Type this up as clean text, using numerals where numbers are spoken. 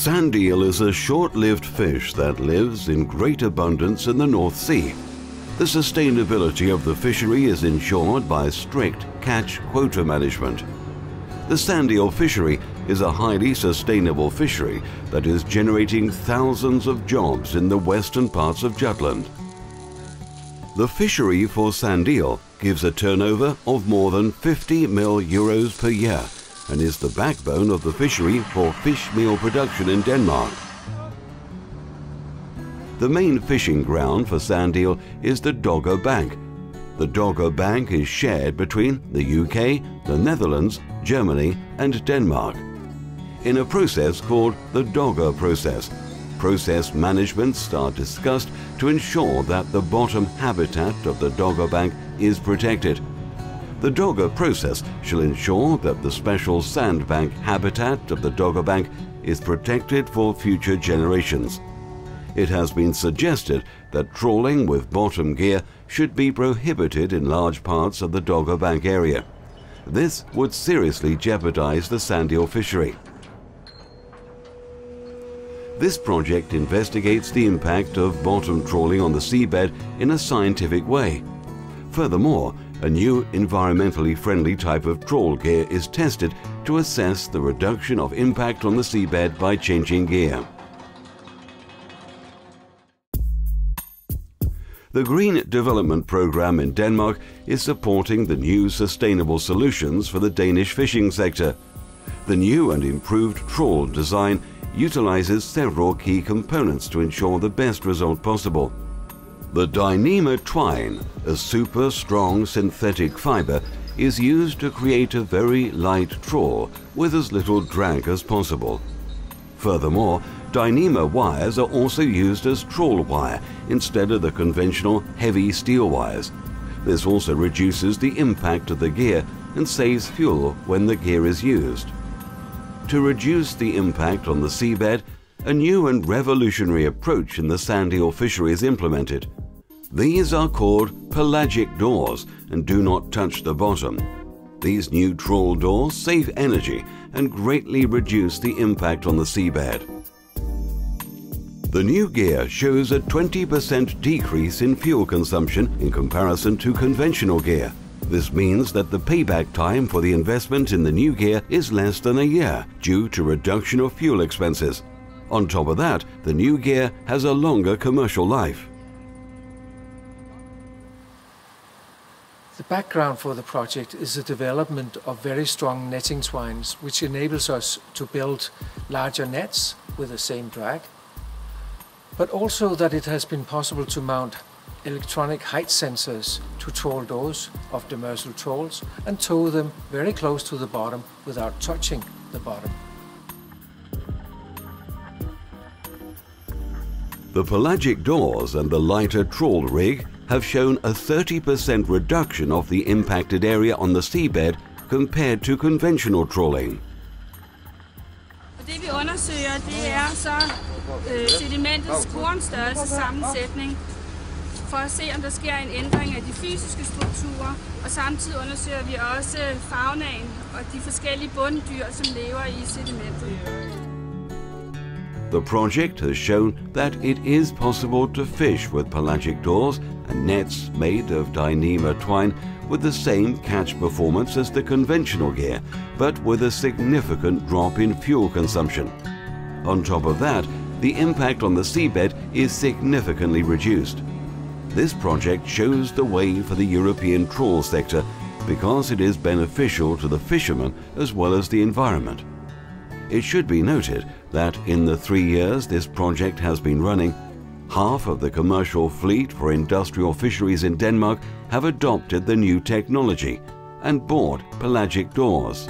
Sand eel is a short-lived fish that lives in great abundance in the North Sea. The sustainability of the fishery is ensured by strict catch quota management. The sand-eel fishery is a highly sustainable fishery that is generating thousands of jobs in the western parts of Jutland. The fishery for sand-eel gives a turnover of more than 50 million euros per year and is the backbone of the fishery for fish meal production in Denmark. The main fishing ground for sand-eel is the Dogger Bank. The Dogger Bank is shared between the UK, the Netherlands, Germany and Denmark. In a process called the Dogger process, process managements are discussed to ensure that the bottom habitat of the Dogger Bank is protected. The Dogger process shall ensure that the special sandbank habitat of the Dogger Bank is protected for future generations. It has been suggested that trawling with bottom gear should be prohibited in large parts of the Dogger Bank area. This would seriously jeopardize the sand-eel fishery. This project investigates the impact of bottom trawling on the seabed in a scientific way. Furthermore, a new environmentally friendly type of trawl gear is tested to assess the reduction of impact on the seabed by changing gear. The Green Development Programme in Denmark is supporting the new sustainable solutions for the Danish fishing sector. The new and improved trawl design utilizes several key components to ensure the best result possible. The Dyneema twine, a super strong synthetic fiber, is used to create a very light trawl with as little drag as possible. Furthermore, Dyneema wires are also used as trawl wire instead of the conventional heavy steel wires. This also reduces the impact of the gear and saves fuel when the gear is used. To reduce the impact on the seabed, a new and revolutionary approach in the sand-eel fishery is implemented. These are called pelagic doors and do not touch the bottom. These new trawl doors save energy and greatly reduce the impact on the seabed. The new gear shows a 20% decrease in fuel consumption in comparison to conventional gear. This means that the payback time for the investment in the new gear is less than a year due to reduction of fuel expenses. On top of that, the new gear has a longer commercial life. The background for the project is the development of very strong netting twines, which enables us to build larger nets with the same drag, but also that it has been possible to mount electronic height sensors to trawl doors of demersal trawls and tow them very close to the bottom without touching the bottom. The pelagic doors and the lighter trawl rig have shown a 30% reduction of the impacted area on the seabed compared to conventional trawling. Det vi undersøger, det er så sedimentets kornstørrelsessammensætning for at se, om der sker en ændring af de fysiske strukturer, og samtidig undersøger vi også faunaen og de forskellige bunddyr, som lever i sedimentet. The project has shown that it is possible to fish with pelagic doors and nets made of Dyneema twine with the same catch performance as the conventional gear, but with a significant drop in fuel consumption. On top of that, the impact on the seabed is significantly reduced. This project shows the way for the European trawl sector because it is beneficial to the fishermen as well as the environment. It should be noted that in the 3 years this project has been running, half of the commercial fleet for industrial fisheries in Denmark have adopted the new technology and bought pelagic doors.